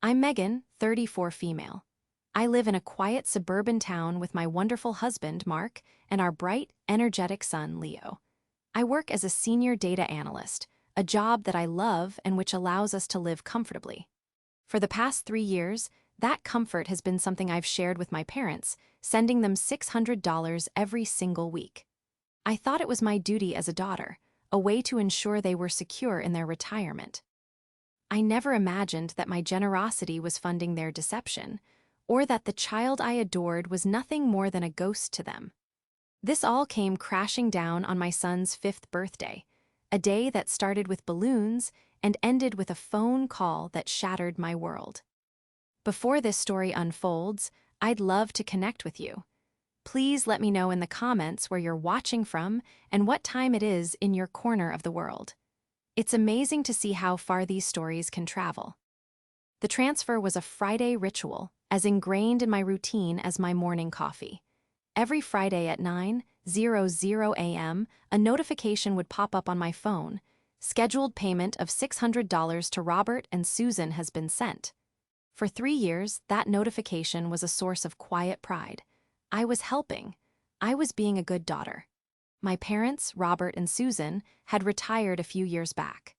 I'm Megan, 34 female. I live in a quiet suburban town with my wonderful husband, Mark, and our bright, energetic son, Leo. I work as a senior data analyst, a job that I love and which allows us to live comfortably. For the past 3 years, that comfort has been something I've shared with my parents, sending them $600 every single week. I thought it was my duty as a daughter, a way to ensure they were secure in their retirement. I never imagined that my generosity was funding their deception, or that the child I adored was nothing more than a ghost to them. This all came crashing down on my son's 5th birthday, a day that started with balloons and ended with a phone call that shattered my world. Before this story unfolds, I'd love to connect with you. Please let me know in the comments where you're watching from and what time it is in your corner of the world. It's amazing to see how far these stories can travel. The transfer was a Friday ritual, as ingrained in my routine as my morning coffee. Every Friday at 9:00 a.m., a notification would pop up on my phone. Scheduled payment of $600 to Robert and Susan has been sent. For 3 years, that notification was a source of quiet pride. I was helping. I was being a good daughter. My parents, Robert and Susan, had retired a few years back.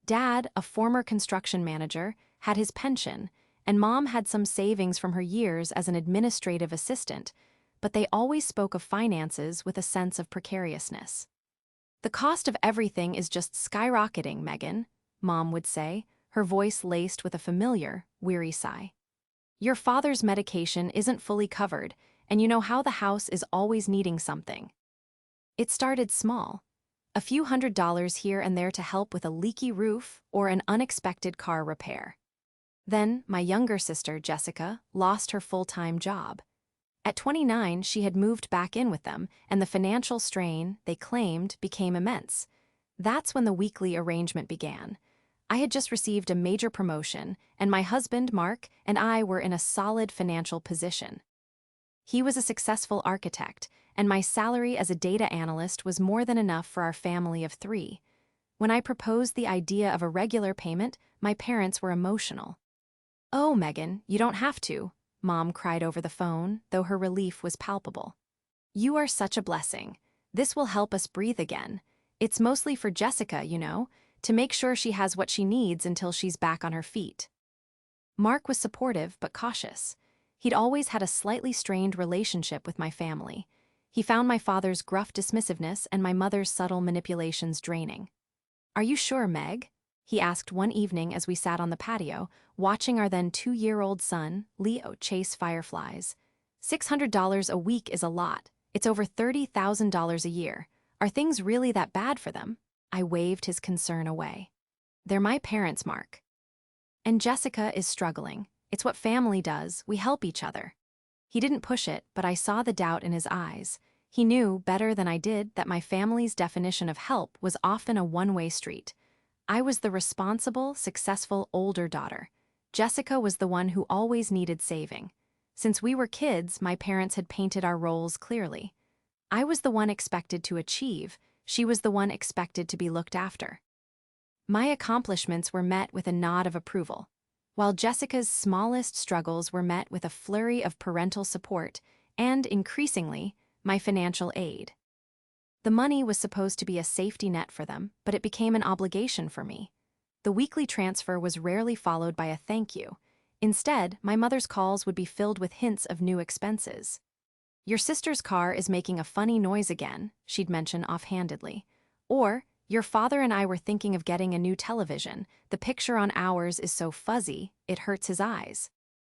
Dad, a former construction manager, had his pension, and Mom had some savings from her years as an administrative assistant, but they always spoke of finances with a sense of precariousness. "The cost of everything is just skyrocketing, Megan," Mom would say, her voice laced with a familiar, weary sigh. "Your father's medication isn't fully covered, and you know how the house is always needing something." It started small. A few $100s here and there to help with a leaky roof or an unexpected car repair. Then, my younger sister, Jessica, lost her full-time job. At 29, she had moved back in with them, and the financial strain, they claimed, became immense. That's when the weekly arrangement began. I had just received a major promotion, and my husband, Mark, and I were in a solid financial position. He was a successful architect, and my salary as a data analyst was more than enough for our family of 3. When I proposed the idea of a regular payment, my parents were emotional. "Oh, Megan, you don't have to," Mom cried over the phone, though her relief was palpable. "You are such a blessing. This will help us breathe again. It's mostly for Jessica, you know, to make sure she has what she needs until she's back on her feet." Mark was supportive but cautious. He'd always had a slightly strained relationship with my family. He found my father's gruff dismissiveness and my mother's subtle manipulations draining. "Are you sure, Meg?" he asked one evening as we sat on the patio, watching our then 2-year-old son, Leo, chase fireflies. $600 a week is a lot. It's over $30,000 a year. Are things really that bad for them?" I waved his concern away. "They're my parents, Mark. And Jessica is struggling. It's what family does, we help each other." He didn't push it, but I saw the doubt in his eyes. He knew, better than I did, that my family's definition of help was often a one-way street. I was the responsible, successful older daughter. Jessica was the one who always needed saving. Since we were kids, my parents had painted our roles clearly. I was the one expected to achieve, she was the one expected to be looked after. My accomplishments were met with a nod of approval, while Jessica's smallest struggles were met with a flurry of parental support and, increasingly, my financial aid. The money was supposed to be a safety net for them, but it became an obligation for me. The weekly transfer was rarely followed by a thank you. Instead, my mother's calls would be filled with hints of new expenses. "Your sister's car is making a funny noise again," she'd mention offhandedly. Or, "Your father and I were thinking of getting a new television. The picture on ours is so fuzzy, it hurts his eyes."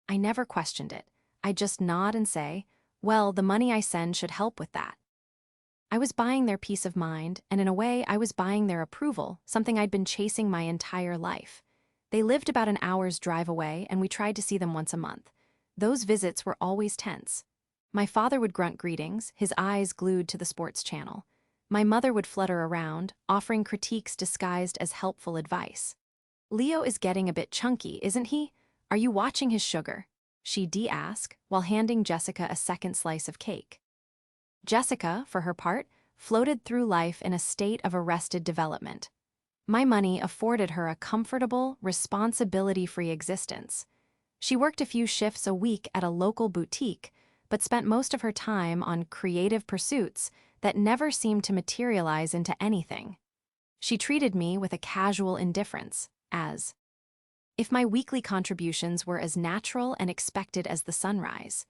I never questioned it. I'd just nod and say, "Well, the money I send should help with that." I was buying their peace of mind, and in a way I was buying their approval, something I'd been chasing my entire life. They lived about an hour's drive away, and we tried to see them once a month. Those visits were always tense. My father would grunt greetings, his eyes glued to the sports channel. My mother would flutter around, offering critiques disguised as helpful advice. "Leo is getting a bit chunky, isn't he? Are you watching his sugar?" she'd ask, while handing Jessica a second slice of cake. Jessica, for her part, floated through life in a state of arrested development. My money afforded her a comfortable, responsibility-free existence. She worked a few shifts a week at a local boutique, but spent most of her time on creative pursuits that never seemed to materialize into anything. She treated me with a casual indifference, as if my weekly contributions were as natural and expected as the sunrise.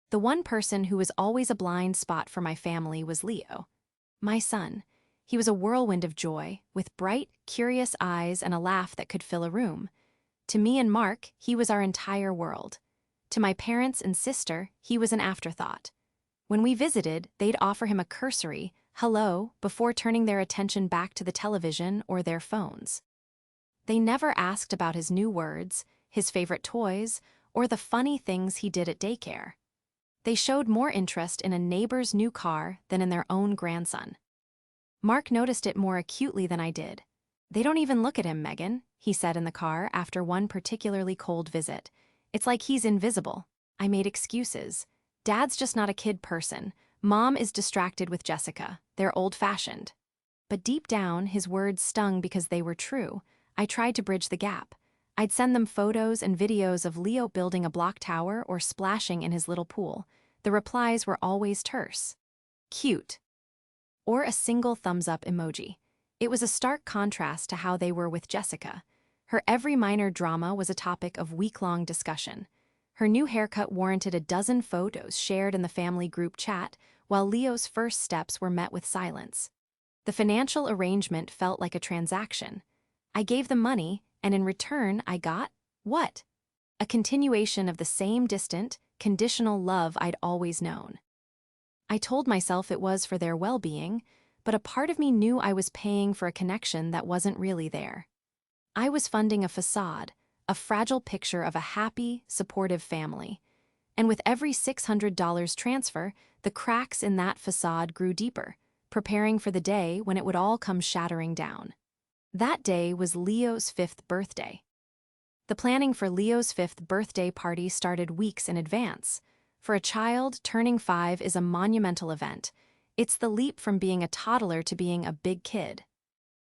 The one person who was always a blind spot for my family was Leo, my son. He was a whirlwind of joy, with bright, curious eyes and a laugh that could fill a room. To me and Mark, he was our entire world. To my parents and sister, he was an afterthought. When we visited, they'd offer him a cursory hello before turning their attention back to the television or their phones. They never asked about his new words, his favorite toys, or the funny things he did at daycare. They showed more interest in a neighbor's new car than in their own grandson. Mark noticed it more acutely than I did. "They don't even look at him, Megan," he said in the car after one particularly cold visit. "It's like he's invisible." I made excuses. "Dad's just not a kid person. Mom is distracted with Jessica. They're old-fashioned." But deep down, his words stung because they were true. I tried to bridge the gap. I'd send them photos and videos of Leo building a block tower or splashing in his little pool. The replies were always terse. "Cute," or a single thumbs-up emoji. It was a stark contrast to how they were with Jessica. Her every minor drama was a topic of week-long discussion. Her new haircut warranted a dozen photos shared in the family group chat, while Leo's first steps were met with silence. The financial arrangement felt like a transaction. I gave them money, and in return I got, what? A continuation of the same distant, conditional love I'd always known. I told myself it was for their well-being, but a part of me knew I was paying for a connection that wasn't really there. I was funding a facade, a fragile picture of a happy, supportive family. And with every $600 transfer, the cracks in that facade grew deeper, preparing for the day when it would all come shattering down. That day was Leo's 5th birthday. The planning for Leo's 5th birthday party started weeks in advance. For a child, turning 5 is a monumental event. It's the leap from being a toddler to being a big kid.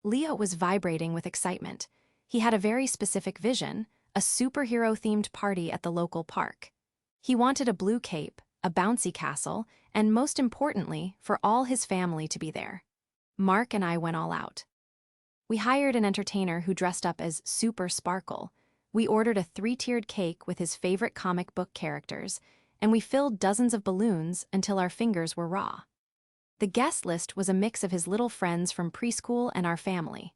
Leo was vibrating with excitement. He had a very specific vision, a superhero-themed party at the local park. He wanted a blue cape, a bouncy castle, and most importantly, for all his family to be there. Mark and I went all out. We hired an entertainer who dressed up as Super Sparkle. We ordered a 3-tiered cake with his favorite comic book characters, and we filled dozens of balloons until our fingers were raw. The guest list was a mix of his little friends from preschool and our family.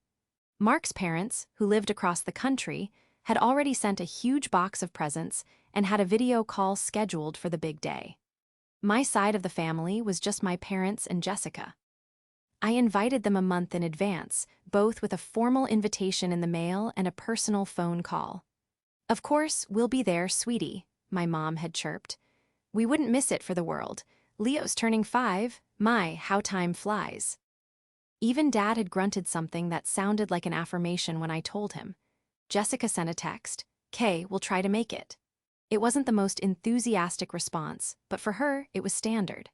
Mark's parents, who lived across the country, had already sent a huge box of presents and had a video call scheduled for the big day. My side of the family was just my parents and Jessica. I invited them a month in advance, both with a formal invitation in the mail and a personal phone call. "Of course, we'll be there, sweetie," my mom had chirped. "We wouldn't miss it for the world. Leo's turning 5, my, how time flies." Even Dad had grunted something that sounded like an affirmation when I told him. Jessica sent a text, "Kay, we'll try to make it." It wasn't the most enthusiastic response, but for her, it was standard.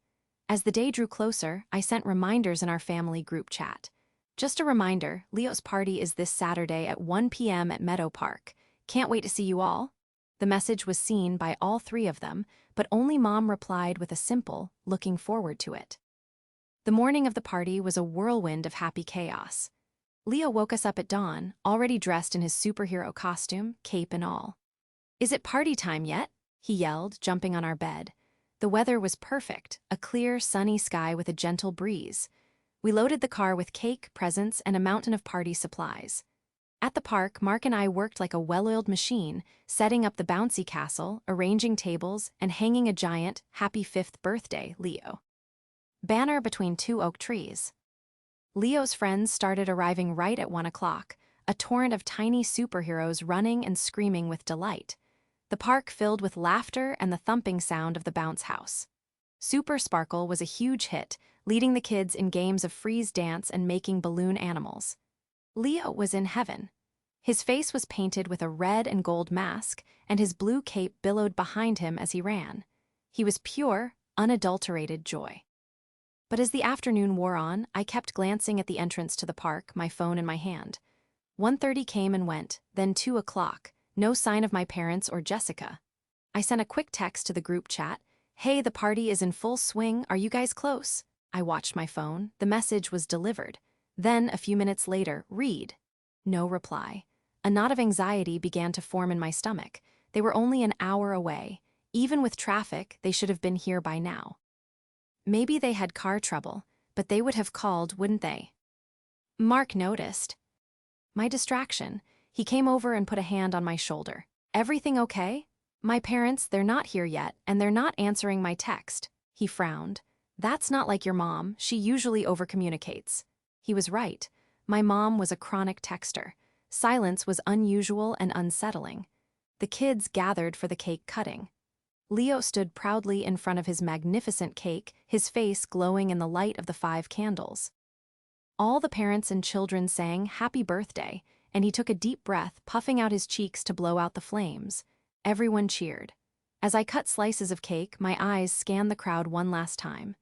As the day drew closer, I sent reminders in our family group chat. "Just a reminder, Leo's party is this Saturday at 1 p.m. at Meadow Park. Can't wait to see you all." The message was seen by all 3 of them, but only Mom replied with a simple, "looking forward to it." The morning of the party was a whirlwind of happy chaos. Leo woke us up at dawn, already dressed in his superhero costume, cape and all. "Is it party time yet?" he yelled, jumping on our bed. The weather was perfect, a clear, sunny sky with a gentle breeze. We loaded the car with cake, presents, and a mountain of party supplies. At the park, Mark and I worked like a well-oiled machine, setting up the bouncy castle, arranging tables, and hanging a giant, "Happy 5th birthday, Leo" banner between 2 oak trees. Leo's friends started arriving right at 1 o'clock, a torrent of tiny superheroes running and screaming with delight. The park filled with laughter and the thumping sound of the bounce house. Super Sparkle was a huge hit, leading the kids in games of freeze dance and making balloon animals. Leo was in heaven. His face was painted with a red and gold mask, and his blue cape billowed behind him as he ran. He was pure, unadulterated joy. But as the afternoon wore on, I kept glancing at the entrance to the park, my phone in my hand. 1:30 came and went, then 2 o'clock. No sign of my parents or Jessica. I sent a quick text to the group chat. Hey, the party is in full swing, are you guys close? I watched my phone. The message was delivered. Then, a few minutes later, read. No reply. A knot of anxiety began to form in my stomach. They were only an hour away. Even with traffic, they should have been here by now. Maybe they had car trouble, but they would have called, wouldn't they? Mark noticed. My distraction. He came over and put a hand on my shoulder. Everything okay? My parents, they're not here yet, and they're not answering my text. He frowned. That's not like your mom, she usually overcommunicates. He was right. My mom was a chronic texter. Silence was unusual and unsettling. The kids gathered for the cake cutting. Leo stood proudly in front of his magnificent cake, his face glowing in the light of the 5 candles. All the parents and children sang "Happy Birthday," and he took a deep breath, puffing out his cheeks to blow out the flames. Everyone cheered. As I cut slices of cake, my eyes scanned the crowd one last time.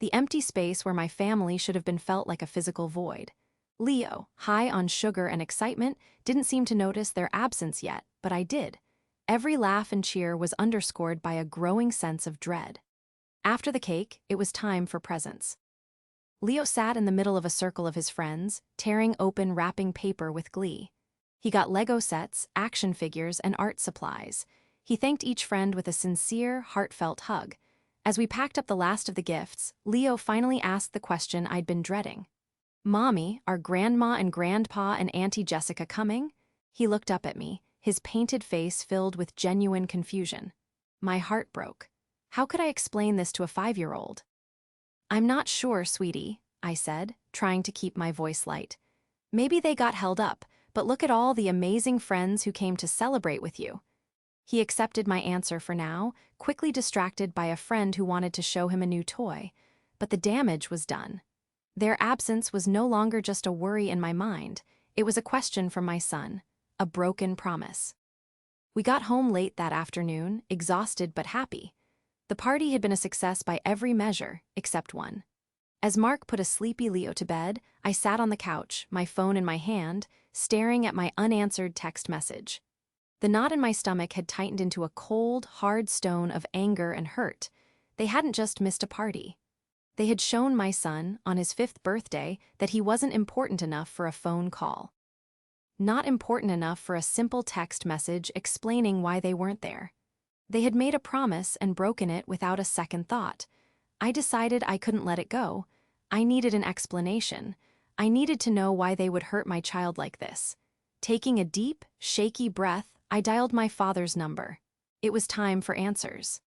The empty space where my family should have been felt like a physical void. Leo, high on sugar and excitement, didn't seem to notice their absence yet, but I did. Every laugh and cheer was underscored by a growing sense of dread. After the cake, it was time for presents. Leo sat in the middle of a circle of his friends, tearing open wrapping paper with glee. He got Lego sets, action figures, and art supplies. He thanked each friend with a sincere, heartfelt hug. As we packed up the last of the gifts, Leo finally asked the question I'd been dreading. Mommy, are Grandma and Grandpa and Auntie Jessica coming? He looked up at me, his painted face filled with genuine confusion. My heart broke. How could I explain this to a 5-year-old? I'm not sure, sweetie, I said, trying to keep my voice light. Maybe they got held up, but look at all the amazing friends who came to celebrate with you. He accepted my answer for now, quickly distracted by a friend who wanted to show him a new toy. But the damage was done. Their absence was no longer just a worry in my mind. It was a question from my son, a broken promise. We got home late that afternoon, exhausted but happy. The party had been a success by every measure, except one. As Mark put a sleepy Leo to bed, I sat on the couch, my phone in my hand, staring at my unanswered text message. The knot in my stomach had tightened into a cold, hard stone of anger and hurt. They hadn't just missed a party. They had shown my son, on his 5th birthday, that he wasn't important enough for a phone call. Not important enough for a simple text message explaining why they weren't there. They had made a promise and broken it without a second thought. I decided I couldn't let it go. I needed an explanation. I needed to know why they would hurt my child like this. Taking a deep, shaky breath, I dialed my father's number. It was time for answers.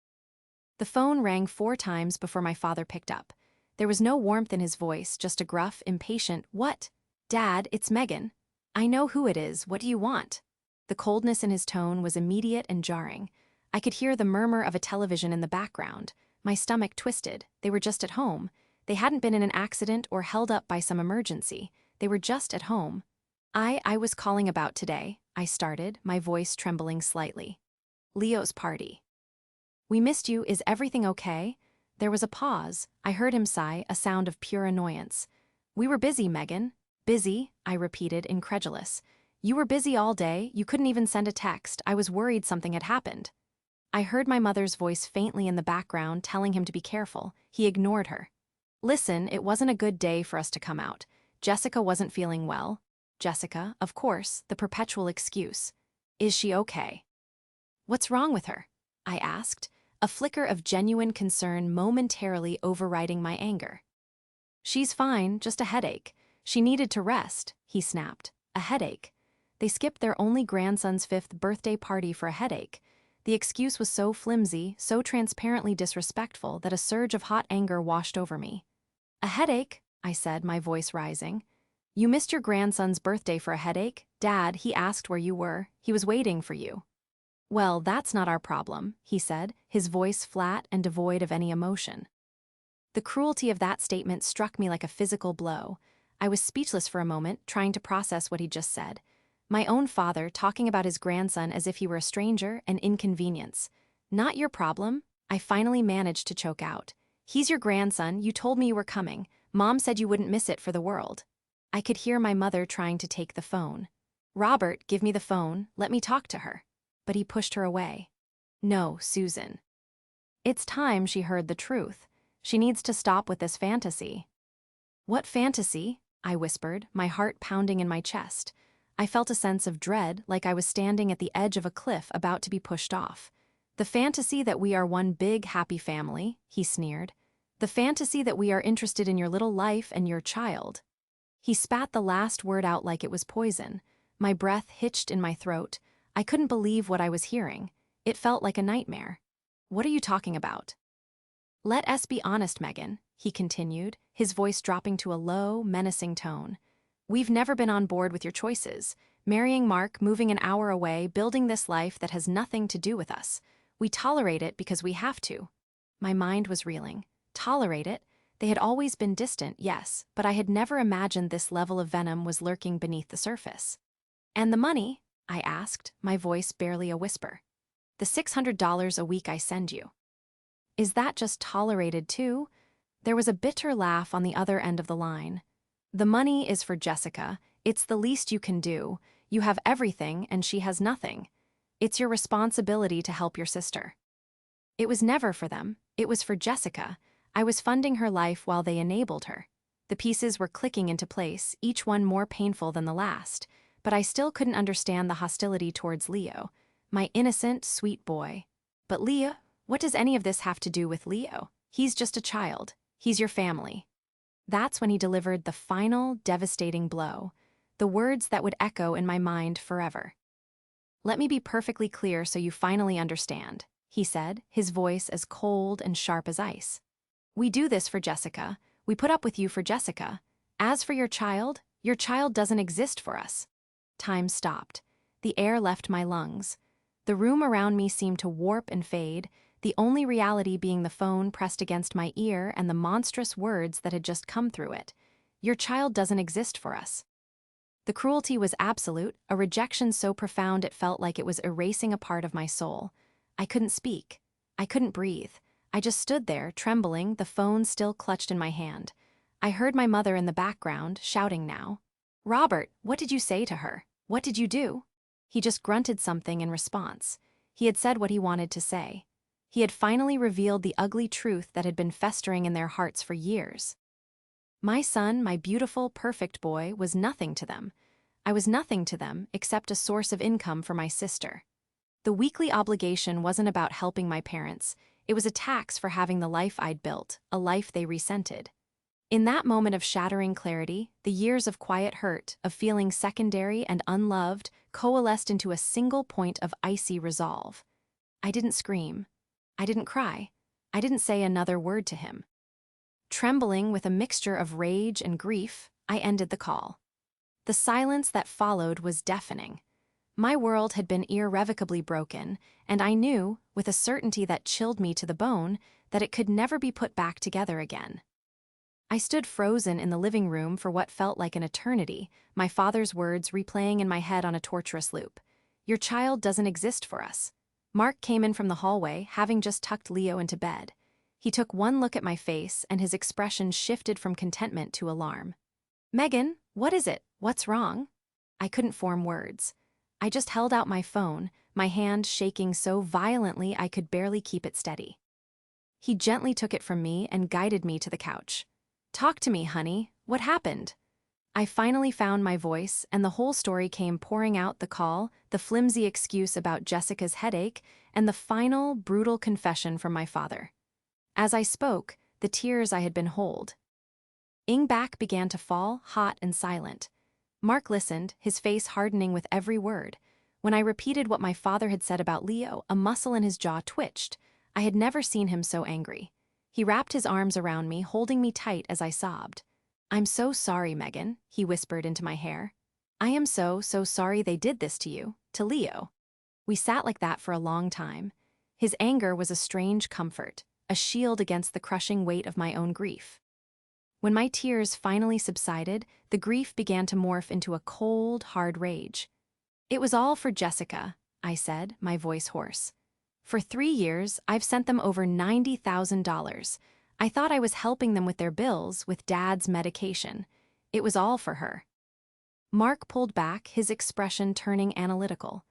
The phone rang 4 times before my father picked up. There was no warmth in his voice, just a gruff, impatient, "What? Dad, it's Megan. I know who it is, what do you want?" The coldness in his tone was immediate and jarring. I could hear the murmur of a television in the background. My stomach twisted. They were just at home. They hadn't been in an accident or held up by some emergency. They were just at home. I was calling about today, I started, my voice trembling slightly. Leo's party. We missed you, is everything okay? There was a pause. I heard him sigh, a sound of pure annoyance. We were busy, Megan. Busy, I repeated, incredulous. You were busy all day, you couldn't even send a text. I was worried something had happened. I heard my mother's voice faintly in the background telling him to be careful. He ignored her. Listen, it wasn't a good day for us to come out. Jessica wasn't feeling well. Jessica, of course, the perpetual excuse. Is she okay? What's wrong with her? I asked, a flicker of genuine concern momentarily overriding my anger. She's fine, just a headache. She needed to rest, he snapped. A headache. They skipped their only grandson's 5th birthday party for a headache. The excuse was so flimsy, so transparently disrespectful that a surge of hot anger washed over me. A headache, I said, my voice rising. You missed your grandson's birthday for a headache? Dad, he asked where you were. He was waiting for you. Well, that's not our problem, he said, his voice flat and devoid of any emotion. The cruelty of that statement struck me like a physical blow. I was speechless for a moment, trying to process what he'd just said. My own father talking about his grandson as if he were a stranger, an inconvenience. Not your problem, I finally managed to choke out. He's your grandson, you told me you were coming. Mom said you wouldn't miss it for the world. I could hear my mother trying to take the phone. Robert, give me the phone, let me talk to her. But he pushed her away. No, Susan. It's time she heard the truth. She needs to stop with this fantasy. What fantasy? I whispered, my heart pounding in my chest. I felt a sense of dread, like I was standing at the edge of a cliff about to be pushed off. The fantasy that we are one big, happy family, he sneered. The fantasy that we are interested in your little life and your child. He spat the last word out like it was poison. My breath hitched in my throat. I couldn't believe what I was hearing. It felt like a nightmare. What are you talking about? Let us be honest, Megan, he continued, his voice dropping to a low, menacing tone. We've never been on board with your choices. Marrying Mark, moving an hour away, building this life that has nothing to do with us. We tolerate it because we have to. My mind was reeling. Tolerate it? They had always been distant, yes, but I had never imagined this level of venom was lurking beneath the surface. And the money? I asked, my voice barely a whisper. The $600 a week I send you. Is that just tolerated too? There was a bitter laugh on the other end of the line. The money is for Jessica. It's the least you can do. You have everything and she has nothing. It's your responsibility to help your sister. It was never for them. It was for Jessica. I was funding her life while they enabled her. The pieces were clicking into place, each one more painful than the last, but I still couldn't understand the hostility towards Leo, my innocent, sweet boy. But Leo, what does any of this have to do with Leo? He's just a child. He's your family. That's when he delivered the final, devastating blow, the words that would echo in my mind forever. Let me be perfectly clear so you finally understand, he said, his voice as cold and sharp as ice. We do this for Jessica. We put up with you for Jessica. As for your child doesn't exist for us. Time stopped. The air left my lungs. The room around me seemed to warp and fade, the only reality being the phone pressed against my ear and the monstrous words that had just come through it. Your child doesn't exist for us. The cruelty was absolute, a rejection so profound it felt like it was erasing a part of my soul. I couldn't speak. I couldn't breathe. I just stood there, trembling, the phone still clutched in my hand. I heard my mother in the background, shouting now. Robert, what did you say to her? What did you do? He just grunted something in response. He had said what he wanted to say. He had finally revealed the ugly truth that had been festering in their hearts for years. My son, my beautiful, perfect boy, was nothing to them. I was nothing to them except a source of income for my sister. The weekly obligation wasn't about helping my parents. It was a tax for having the life I'd built, a life they resented. In that moment of shattering clarity, the years of quiet hurt, of feeling secondary and unloved, coalesced into a single point of icy resolve. I didn't scream. I didn't cry. I didn't say another word to him. Trembling with a mixture of rage and grief, I ended the call. The silence that followed was deafening. My world had been irrevocably broken, and I knew, with a certainty that chilled me to the bone, that it could never be put back together again. I stood frozen in the living room for what felt like an eternity, my father's words replaying in my head on a torturous loop. Your child doesn't exist for us. Mark came in from the hallway, having just tucked Leo into bed. He took one look at my face, and his expression shifted from contentment to alarm. Megan, what is it? What's wrong? I couldn't form words. I just held out my phone, my hand shaking so violently I could barely keep it steady. He gently took it from me and guided me to the couch. Talk to me, honey. What happened? I finally found my voice, and the whole story came pouring out: the call, the flimsy excuse about Jessica's headache, and the final, brutal confession from my father. As I spoke, the tears I had been holding back began to fall, hot and silent. Mark listened, his face hardening with every word. When I repeated what my father had said about Leo, a muscle in his jaw twitched. I had never seen him so angry. He wrapped his arms around me, holding me tight as I sobbed. I'm so sorry, Megan, he whispered into my hair. I am so sorry they did this to you, to Leo. We sat like that for a long time. His anger was a strange comfort, a shield against the crushing weight of my own grief. When my tears finally subsided, the grief began to morph into a cold, hard rage. It was all for Jessica, I said, my voice hoarse. For 3 years, I've sent them over $90,000. I thought I was helping them with their bills, with Dad's medication. It was all for her. Mark pulled back, his expression turning analytical.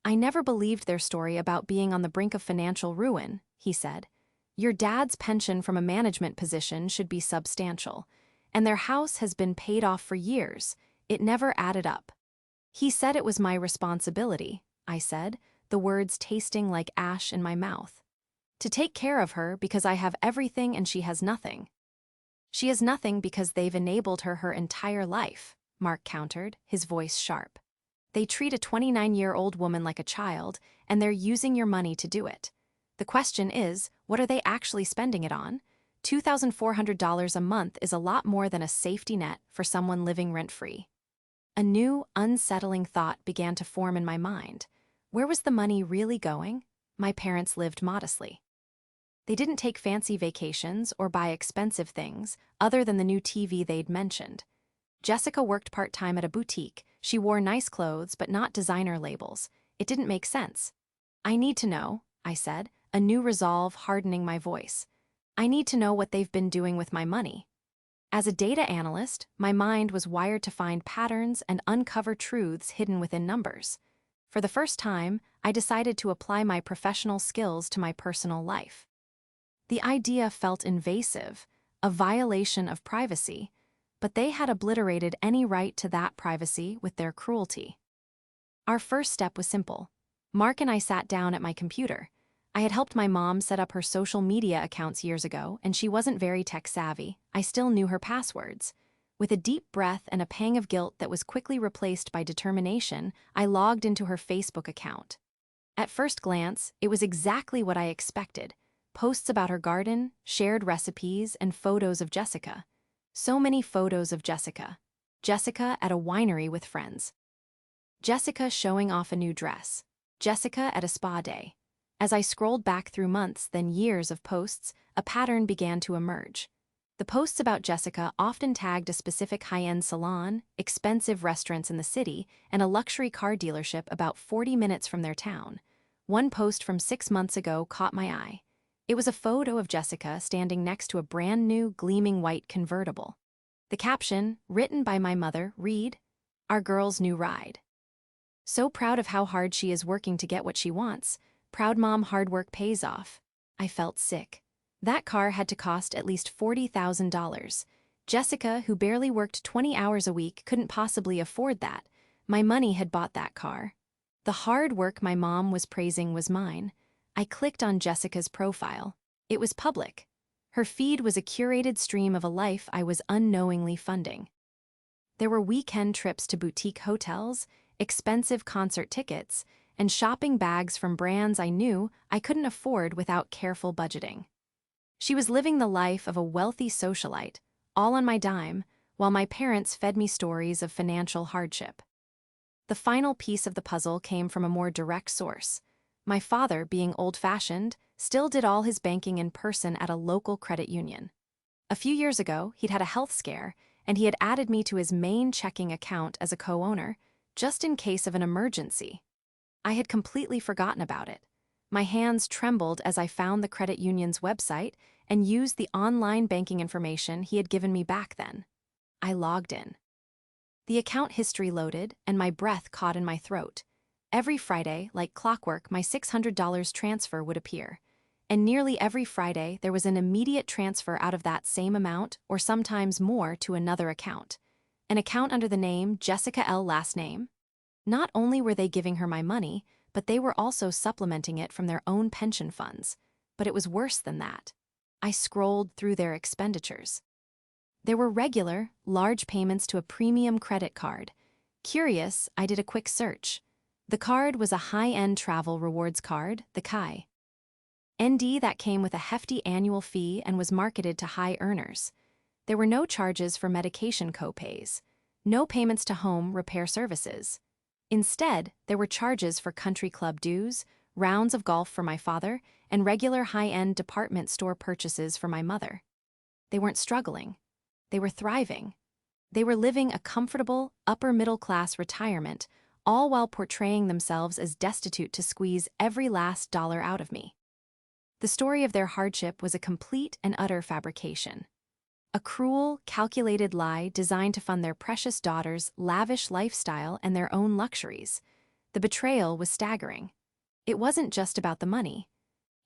I never believed their story about being on the brink of financial ruin, he said. Your dad's pension from a management position should be substantial, and their house has been paid off for years. It never added up. He said it was my responsibility, I said, the words tasting like ash in my mouth. To take care of her because I have everything and she has nothing. She has nothing because they've enabled her her entire life, Mark countered, his voice sharp. They treat a 29-year-old woman like a child, and they're using your money to do it. The question is, what are they actually spending it on? $2,400 a month is a lot more than a safety net for someone living rent-free. A new, unsettling thought began to form in my mind. Where was the money really going? My parents lived modestly. They didn't take fancy vacations or buy expensive things, other than the new TV they'd mentioned. Jessica worked part-time at a boutique. She wore nice clothes, but not designer labels. It didn't make sense. I need to know, I said, a new resolve hardening my voice. I need to know what they've been doing with my money. As a data analyst, my mind was wired to find patterns and uncover truths hidden within numbers. For the first time, I decided to apply my professional skills to my personal life. The idea felt invasive, a violation of privacy, but they had obliterated any right to that privacy with their cruelty. Our first step was simple. Mark and I sat down at my computer. I had helped my mom set up her social media accounts years ago, and she wasn't very tech-savvy. I still knew her passwords. With a deep breath and a pang of guilt that was quickly replaced by determination, I logged into her Facebook account. At first glance, it was exactly what I expected. Posts about her garden, shared recipes, and photos of Jessica. So many photos of Jessica. Jessica at a winery with friends. Jessica showing off a new dress. Jessica at a spa day. As I scrolled back through months, then years of posts, a pattern began to emerge. The posts about Jessica often tagged a specific high-end salon, expensive restaurants in the city, and a luxury car dealership about 40 minutes from their town. One post from 6 months ago caught my eye. It was a photo of Jessica standing next to a brand-new, gleaming white convertible. The caption, written by my mother, read, "Our girl's new ride." So proud of how hard she is working to get what she wants. Proud mom, hard work pays off. I felt sick. That car had to cost at least $40,000. Jessica, who barely worked 20 hours a week, couldn't possibly afford that. My money had bought that car. The hard work my mom was praising was mine. I clicked on Jessica's profile. It was public. Her feed was a curated stream of a life I was unknowingly funding. There were weekend trips to boutique hotels, expensive concert tickets, and shopping bags from brands I knew I couldn't afford without careful budgeting. She was living the life of a wealthy socialite, all on my dime, while my parents fed me stories of financial hardship. The final piece of the puzzle came from a more direct source. My father, being old-fashioned, still did all his banking in person at a local credit union. A few years ago, he'd had a health scare, and he had added me to his main checking account as a co-owner, just in case of an emergency. I had completely forgotten about it. My hands trembled as I found the credit union's website and used the online banking information he had given me back then. I logged in. The account history loaded, and my breath caught in my throat. Every Friday, like clockwork, my $600 transfer would appear. And nearly every Friday, there was an immediate transfer out of that same amount, or sometimes more, to another account. An account under the name Jessica L. last name. Not only were they giving her my money, but they were also supplementing it from their own pension funds. But it was worse than that. I scrolled through their expenditures. There were regular, large payments to a premium credit card. Curious, I did a quick search. The card was a high-end travel rewards card, the Kai ND, that came with a hefty annual fee and was marketed to high earners. There were no charges for medication co-pays, no payments to home repair services. Instead, there were charges for country club dues, rounds of golf for my father, and regular high-end department store purchases for my mother. They weren't struggling. They were thriving. They were living a comfortable, upper-middle-class retirement, all while portraying themselves as destitute to squeeze every last dollar out of me. The story of their hardship was a complete and utter fabrication. A cruel, calculated lie designed to fund their precious daughter's lavish lifestyle and their own luxuries. The betrayal was staggering. It wasn't just about the money.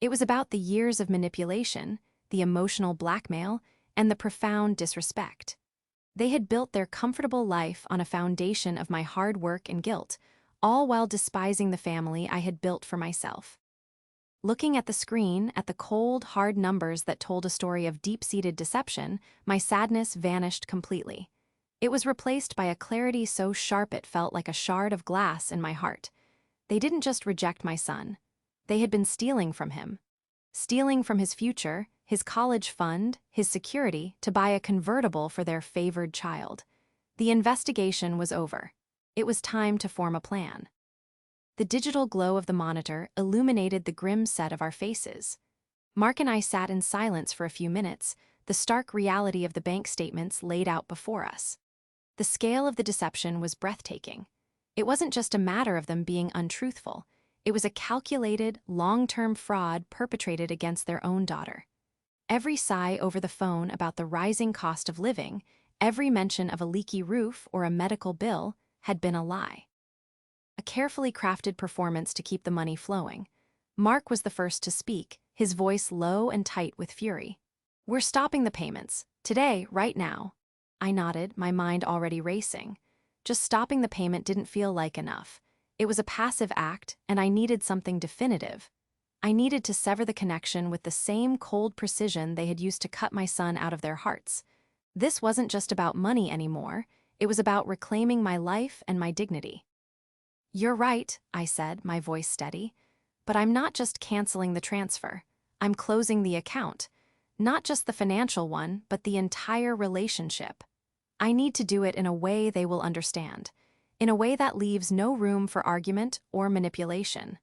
It was about the years of manipulation, the emotional blackmail, and the profound disrespect. They had built their comfortable life on a foundation of my hard work and guilt, all while despising the family I had built for myself. Looking at the screen, at the cold, hard numbers that told a story of deep-seated deception, my sadness vanished completely. It was replaced by a clarity so sharp it felt like a shard of glass in my heart. They didn't just reject my son. They had been stealing from him. Stealing from his future, his college fund, his security, to buy a convertible for their favored child. The investigation was over. It was time to form a plan. The digital glow of the monitor illuminated the grim set of our faces. Mark and I sat in silence for a few minutes, the stark reality of the bank statements laid out before us. The scale of the deception was breathtaking. It wasn't just a matter of them being untruthful. It was a calculated, long-term fraud perpetrated against their own daughter. Every sigh over the phone about the rising cost of living, every mention of a leaky roof or a medical bill, had been a lie. A carefully crafted performance to keep the money flowing. Mark was the first to speak, his voice low and tight with fury. "We're stopping the payments. Today, right now." I nodded, my mind already racing. Just stopping the payment didn't feel like enough. It was a passive act, and I needed something definitive. I needed to sever the connection with the same cold precision they had used to cut my son out of their hearts. This wasn't just about money anymore. It was about reclaiming my life and my dignity. "You're right," I said, my voice steady. "But I'm not just canceling the transfer. I'm closing the account. Not just the financial one, but the entire relationship. I need to do it in a way they will understand, in a way that leaves no room for argument or manipulation."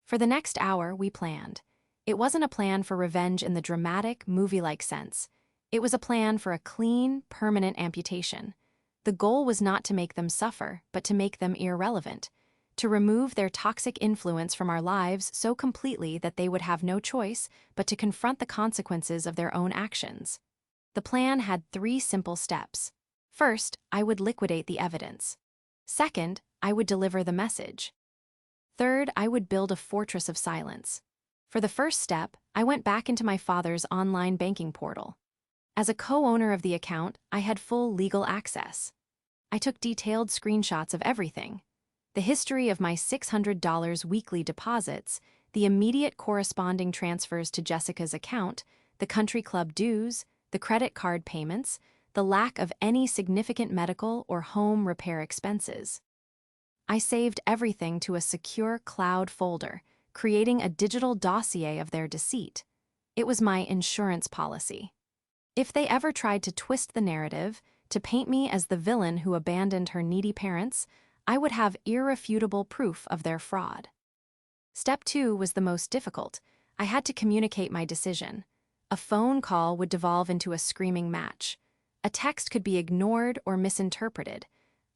For the next hour, we planned. It wasn't a plan for revenge in the dramatic, movie-like sense. It was a plan for a clean, permanent amputation. The goal was not to make them suffer, but to make them irrelevant, to remove their toxic influence from our lives so completely that they would have no choice but to confront the consequences of their own actions. The plan had 3 simple steps. First, I would liquidate the evidence. Second, I would deliver the message. Third, I would build a fortress of silence. For the first step, I went back into my father's online banking portal. As a co-owner of the account, I had full legal access. I took detailed screenshots of everything. The history of my $600 weekly deposits, the immediate corresponding transfers to Jessica's account, the country club dues, the credit card payments, the lack of any significant medical or home repair expenses. I saved everything to a secure cloud folder, creating a digital dossier of their deceit. It was my insurance policy. If they ever tried to twist the narrative, to paint me as the villain who abandoned her needy parents, I would have irrefutable proof of their fraud. Step 2 was the most difficult. I had to communicate my decision. A phone call would devolve into a screaming match. A text could be ignored or misinterpreted.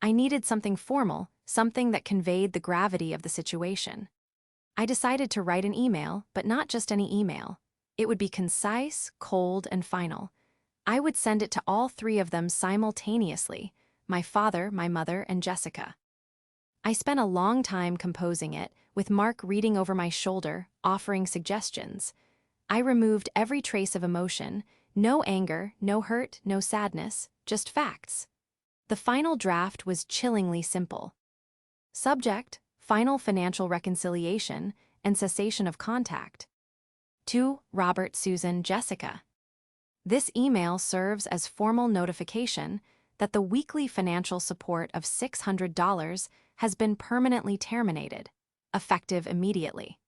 I needed something formal, something that conveyed the gravity of the situation. I decided to write an email, but not just any email. It would be concise, cold, and final. I would send it to all 3 of them simultaneously, my father, my mother, and Jessica. I spent a long time composing it, with Mark reading over my shoulder, offering suggestions. I removed every trace of emotion, no anger, no hurt, no sadness, just facts. The final draft was chillingly simple. Subject: final financial reconciliation and cessation of contact. To Robert, Susan, Jessica. This email serves as formal notification that the weekly financial support of $600 has been permanently terminated, effective immediately.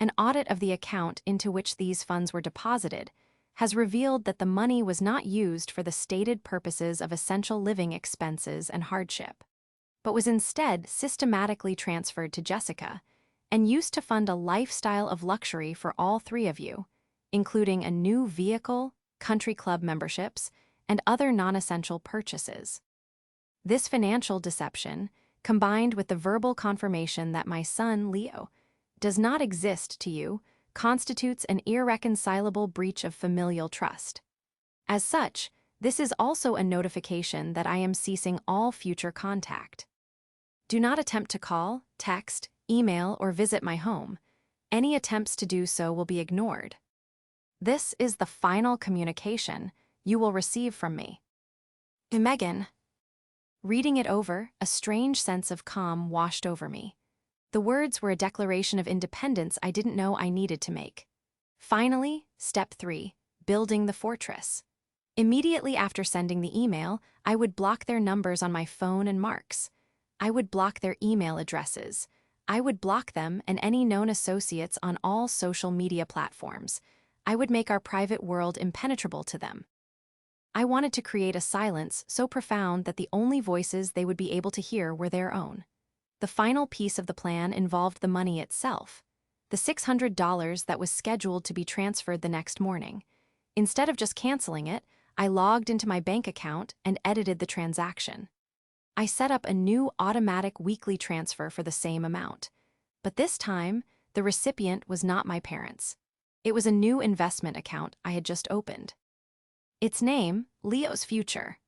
An audit of the account into which these funds were deposited has revealed that the money was not used for the stated purposes of essential living expenses and hardship, but was instead systematically transferred to Jessica and used to fund a lifestyle of luxury for all 3 of you, including a new vehicle, country club memberships, and other non-essential purchases. This financial deception, combined with the verbal confirmation that my son, Leo, does not exist to you, constitutes an irreconcilable breach of familial trust. As such, this is also a notification that I am ceasing all future contact. Do not attempt to call, text, email, or visit my home. Any attempts to do so will be ignored. This is the final communication you will receive from me. Megan. Reading it over, a strange sense of calm washed over me. The words were a declaration of independence I didn't know I needed to make. Finally, step 3, building the fortress. Immediately after sending the email, I would block their numbers on my phone and Mark's. I would block their email addresses. I would block them and any known associates on all social media platforms. I would make our private world impenetrable to them. I wanted to create a silence so profound that the only voices they would be able to hear were their own. The final piece of the plan involved the money itself. The $600 that was scheduled to be transferred the next morning. Instead of just canceling it, I logged into my bank account and edited the transaction. I set up a new automatic weekly transfer for the same amount. But this time, the recipient was not my parents. It was a new investment account I had just opened. Its name, Leo's Future.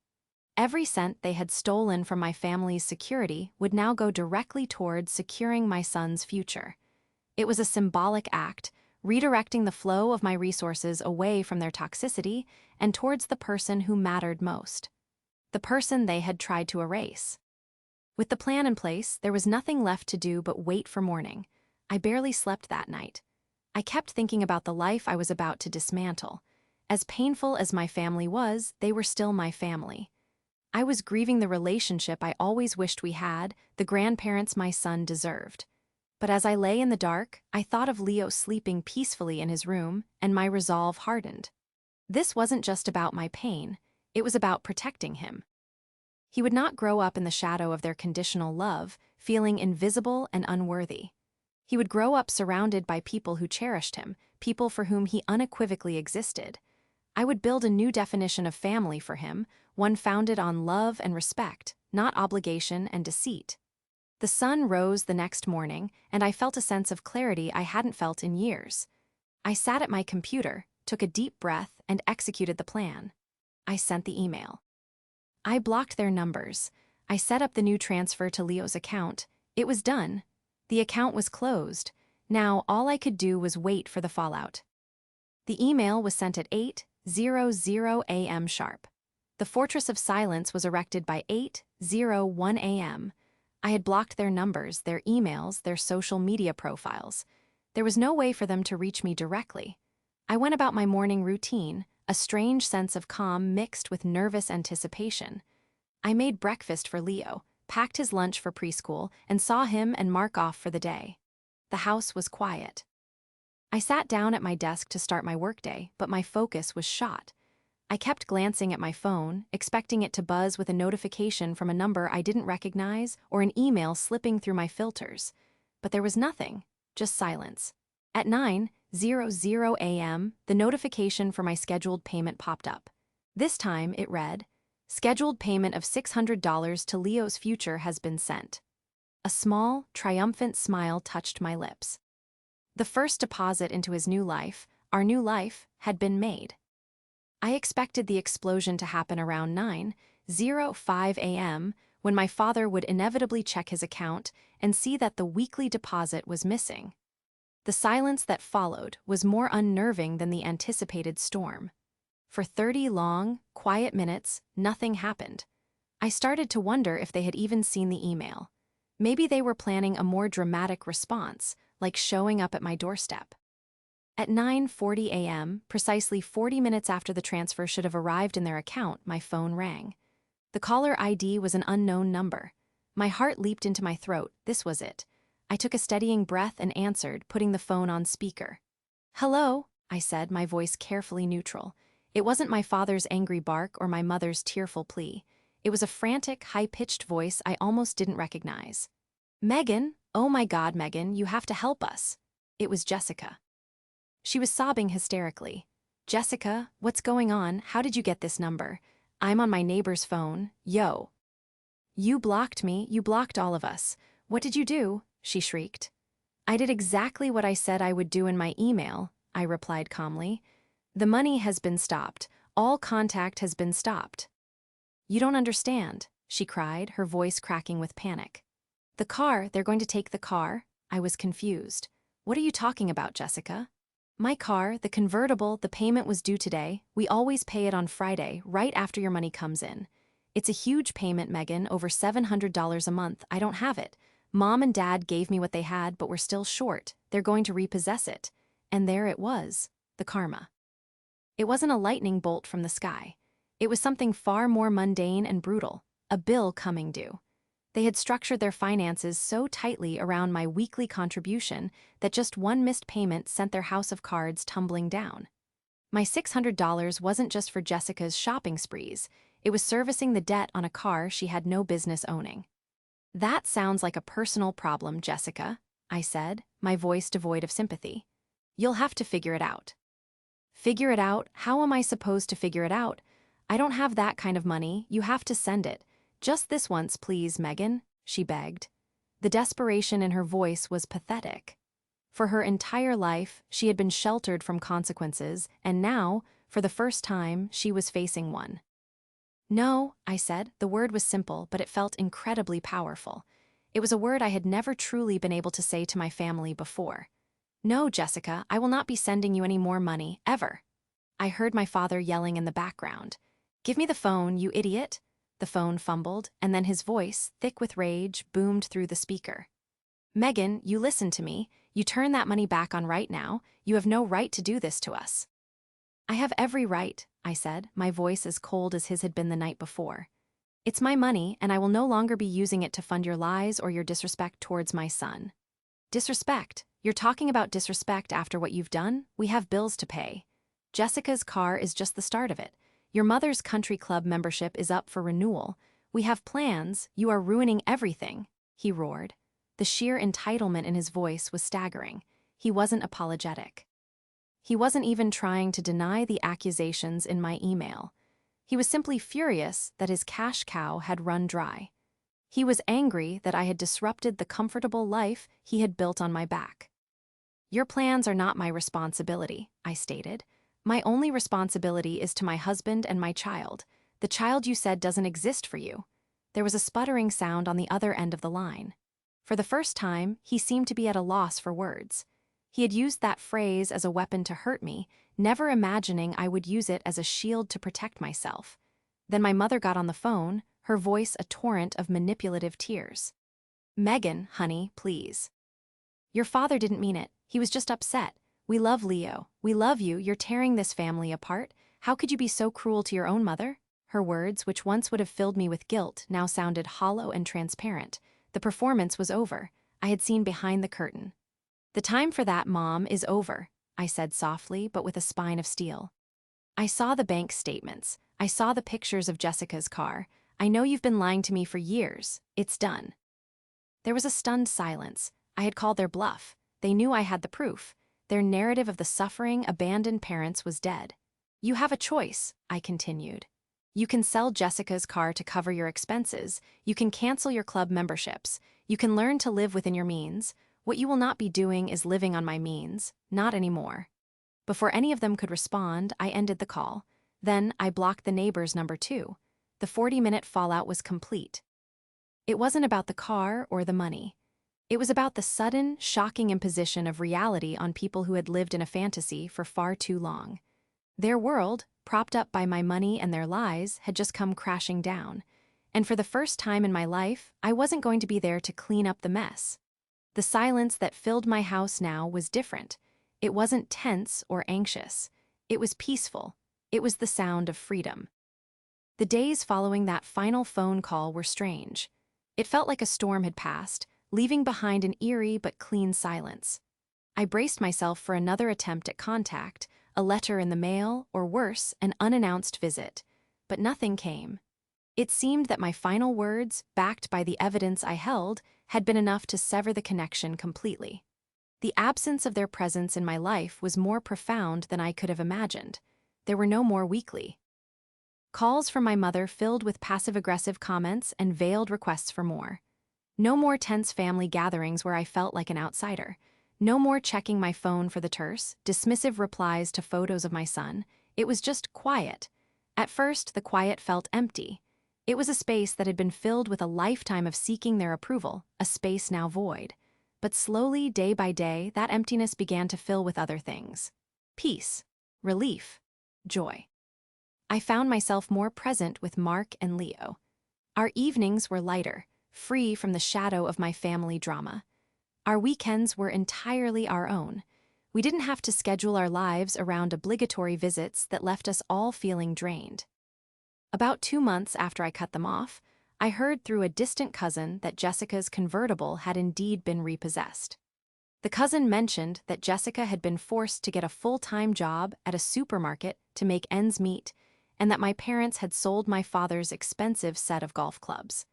Every cent they had stolen from my family's security would now go directly towards securing my son's future. It was a symbolic act, redirecting the flow of my resources away from their toxicity and towards the person who mattered most. The person they had tried to erase. With the plan in place, there was nothing left to do but wait for morning. I barely slept that night. I kept thinking about the life I was about to dismantle. As painful as my family was, they were still my family. I was grieving the relationship I always wished we had, the grandparents my son deserved. But as I lay in the dark, I thought of Leo sleeping peacefully in his room, and my resolve hardened. This wasn't just about my pain, it was about protecting him. He would not grow up in the shadow of their conditional love, feeling invisible and unworthy. He would grow up surrounded by people who cherished him, people for whom he unequivocally existed. I would build a new definition of family for him, one founded on love and respect, not obligation and deceit. The sun rose the next morning, and I felt a sense of clarity I hadn't felt in years. I sat at my computer, took a deep breath, and executed the plan. I sent the email. I blocked their numbers. I set up the new transfer to Leo's account. It was done. The account was closed. Now all I could do was wait for the fallout. The email was sent at 8:00 a.m. sharp. The fortress of silence was erected by 8:01 a.m. I had blocked their numbers, their emails, their social media profiles. There was no way for them to reach me directly. I went about my morning routine, a strange sense of calm mixed with nervous anticipation. I made breakfast for Leo, packed his lunch for preschool, and saw him and Mark off for the day. The house was quiet. I sat down at my desk to start my workday, but my focus was shot. I kept glancing at my phone, expecting it to buzz with a notification from a number I didn't recognize or an email slipping through my filters. But there was nothing, just silence. At 9:00 a.m., the notification for my scheduled payment popped up. This time it read, "Scheduled payment of $600 to Leo's Future has been sent." A small, triumphant smile touched my lips. The first deposit into his new life, our new life, had been made. I expected the explosion to happen around 9:05 a.m., when my father would inevitably check his account and see that the weekly deposit was missing. The silence that followed was more unnerving than the anticipated storm. For 30 long, quiet minutes, nothing happened. I started to wonder if they had even seen the email. Maybe they were planning a more dramatic response, like showing up at my doorstep. At 9:40 a.m., precisely 40 minutes after the transfer should have arrived in their account, my phone rang. The caller ID was an unknown number. My heart leaped into my throat. This was it. I took a steadying breath and answered, putting the phone on speaker. "Hello," I said, my voice carefully neutral. It wasn't my father's angry bark or my mother's tearful plea. It was a frantic, high-pitched voice I almost didn't recognize. "Megan, oh my God, Megan, you have to help us." It was Jessica. She was sobbing hysterically. "Jessica, what's going on? How did you get this number? I'm on my neighbor's phone. Yo." "You blocked me. You blocked all of us. What did you do?" she shrieked. "I did exactly what I said I would do in my email," I replied calmly. "The money has been stopped. All contact has been stopped. You don't understand, she cried, her voice cracking with panic. The car, they're going to take the car? I was confused. What are you talking about, Jessica? My car, the convertible, the payment was due today. We always pay it on Friday, right after your money comes in. It's a huge payment, Megan, over $700 a month. I don't have it. Mom and Dad gave me what they had, but we're still short. They're going to repossess it. And there it was, the karma. It wasn't a lightning bolt from the sky. It was something far more mundane and brutal, a bill coming due. They had structured their finances so tightly around my weekly contribution that just one missed payment sent their house of cards tumbling down. My $600 wasn't just for Jessica's shopping sprees, it was servicing the debt on a car she had no business owning. That sounds like a personal problem, Jessica, I said, my voice devoid of sympathy. You'll have to figure it out. Figure it out? How am I supposed to figure it out? I don't have that kind of money. You have to send it. Just this once, please, Megan, she begged. The desperation in her voice was pathetic. For her entire life, she had been sheltered from consequences, and now, for the first time, she was facing one. No, I said. The word was simple, but it felt incredibly powerful. It was a word I had never truly been able to say to my family before. No, Jessica, I will not be sending you any more money, ever. I heard my father yelling in the background. Give me the phone, you idiot. The phone fumbled, and then his voice, thick with rage, boomed through the speaker. Megan, you listen to me. You turn that money back on right now. You have no right to do this to us. I have every right, I said, my voice as cold as his had been the night before. It's my money, and I will no longer be using it to fund your lies or your disrespect towards my son. Disrespect? You're talking about disrespect after what you've done? We have bills to pay. Jessica's car is just the start of it. Your mother's country club membership is up for renewal. We have plans. You are ruining everything, he roared. The sheer entitlement in his voice was staggering. He wasn't apologetic. He wasn't even trying to deny the accusations in my email. He was simply furious that his cash cow had run dry. He was angry that I had disrupted the comfortable life he had built on my back. Your plans are not my responsibility, I stated. My only responsibility is to my husband and my child. The child you said doesn't exist for you. There was a sputtering sound on the other end of the line. For the first time, he seemed to be at a loss for words. He had used that phrase as a weapon to hurt me, never imagining I would use it as a shield to protect myself. Then my mother got on the phone, her voice a torrent of manipulative tears. Megan, honey, please. Your father didn't mean it. He was just upset. We love Leo. We love you. You're tearing this family apart. How could you be so cruel to your own mother? Her words, which once would have filled me with guilt, now sounded hollow and transparent. The performance was over. I had seen behind the curtain. The time for that, Mom, is over, I said softly, but with a spine of steel. I saw the bank statements. I saw the pictures of Jessica's car. I know you've been lying to me for years. It's done. There was a stunned silence. I had called their bluff. They knew I had the proof. Their narrative of the suffering, abandoned parents was dead. You have a choice, I continued. You can sell Jessica's car to cover your expenses. You can cancel your club memberships. You can learn to live within your means. What you will not be doing is living on my means. Not anymore. Before any of them could respond, I ended the call. Then I blocked the neighbor's number too. The 40-minute fallout was complete. It wasn't about the car or the money. It was about the sudden, shocking imposition of reality on people who had lived in a fantasy for far too long. Their world, propped up by my money and their lies, had just come crashing down. And for the first time in my life, I wasn't going to be there to clean up the mess. The silence that filled my house now was different. It wasn't tense or anxious. It was peaceful. It was the sound of freedom. The days following that final phone call were strange. It felt like a storm had passed, leaving behind an eerie but clean silence. I braced myself for another attempt at contact, a letter in the mail, or worse, an unannounced visit. But nothing came. It seemed that my final words, backed by the evidence I held, had been enough to sever the connection completely. The absence of their presence in my life was more profound than I could have imagined. There were no more weekly calls from my mother filled with passive-aggressive comments and veiled requests for more. No more tense family gatherings where I felt like an outsider. No more checking my phone for the terse, dismissive replies to photos of my son. It was just quiet. At first, the quiet felt empty. It was a space that had been filled with a lifetime of seeking their approval, a space now void. But slowly, day by day, that emptiness began to fill with other things. Peace, relief, joy. I found myself more present with Mark and Leo. Our evenings were lighter, free from the shadow of my family drama. Our weekends were entirely our own. We didn't have to schedule our lives around obligatory visits that left us all feeling drained. About 2 months after I cut them off, I heard through a distant cousin that Jessica's convertible had indeed been repossessed. The cousin mentioned that Jessica had been forced to get a full-time job at a supermarket to make ends meet, and that my parents had sold my father's expensive set of golf clubs.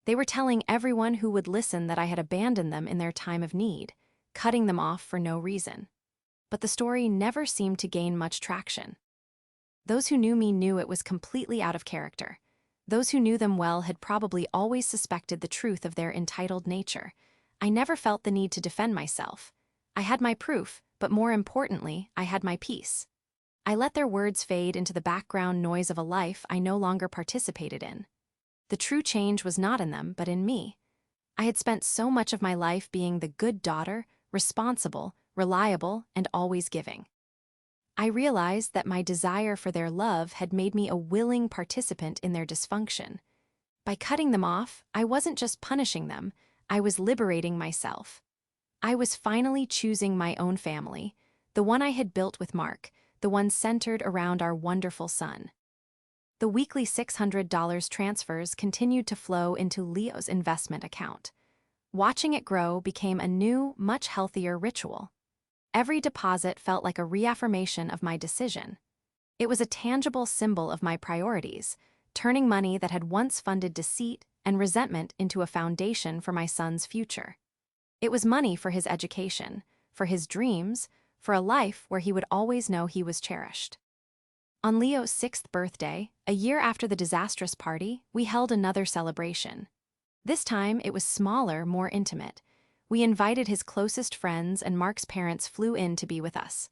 They were telling everyone who would listen that I had abandoned them in their time of need, cutting them off for no reason. But the story never seemed to gain much traction. Those who knew me knew it was completely out of character. Those who knew them well had probably always suspected the truth of their entitled nature. I never felt the need to defend myself. I had my proof, but more importantly, I had my peace. I let their words fade into the background noise of a life I no longer participated in. The true change was not in them, but in me. I had spent so much of my life being the good daughter, responsible, reliable, and always giving. I realized that my desire for their love had made me a willing participant in their dysfunction. By cutting them off, I wasn't just punishing them, I was liberating myself. I was finally choosing my own family, the one I had built with Mark, the one centered around our wonderful son. The weekly $600 transfers continued to flow into Leo's investment account. Watching it grow became a new, much healthier ritual. Every deposit felt like a reaffirmation of my decision. It was a tangible symbol of my priorities, turning money that had once funded deceit and resentment into a foundation for my son's future. It was money for his education, for his dreams, for a life where he would always know he was cherished. On Leo's 6th birthday, a year after the disastrous party, we held another celebration. This time, it was smaller, more intimate. We invited his closest friends, and Mark's parents flew in to be with us.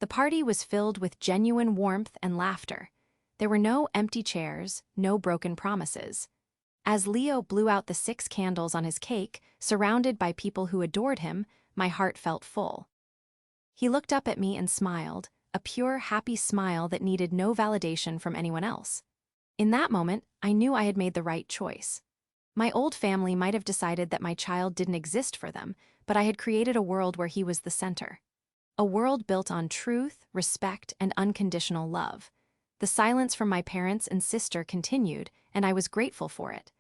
The party was filled with genuine warmth and laughter. There were no empty chairs, no broken promises. As Leo blew out the 6 candles on his cake, surrounded by people who adored him, my heart felt full. He looked up at me and smiled, a pure, happy smile that needed no validation from anyone else. In that moment, I knew I had made the right choice. My old family might have decided that my child didn't exist for them, but I had created a world where he was the center. A world built on truth, respect, and unconditional love. The silence from my parents and sister continued, and I was grateful for it.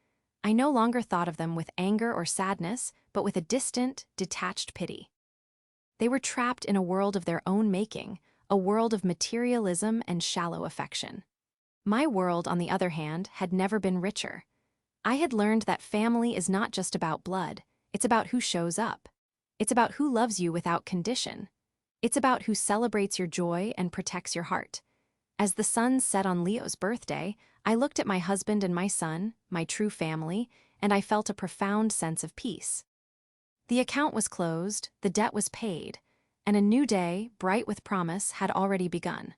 I no longer thought of them with anger or sadness, but with a distant, detached pity. They were trapped in a world of their own making, a world of materialism and shallow affection. My world, on the other hand, had never been richer. I had learned that family is not just about blood, it's about who shows up. It's about who loves you without condition. It's about who celebrates your joy and protects your heart. As the sun set on Leo's birthday, I looked at my husband and my son, my true family, and I felt a profound sense of peace. The account was closed, the debt was paid, and a new day, bright with promise, had already begun.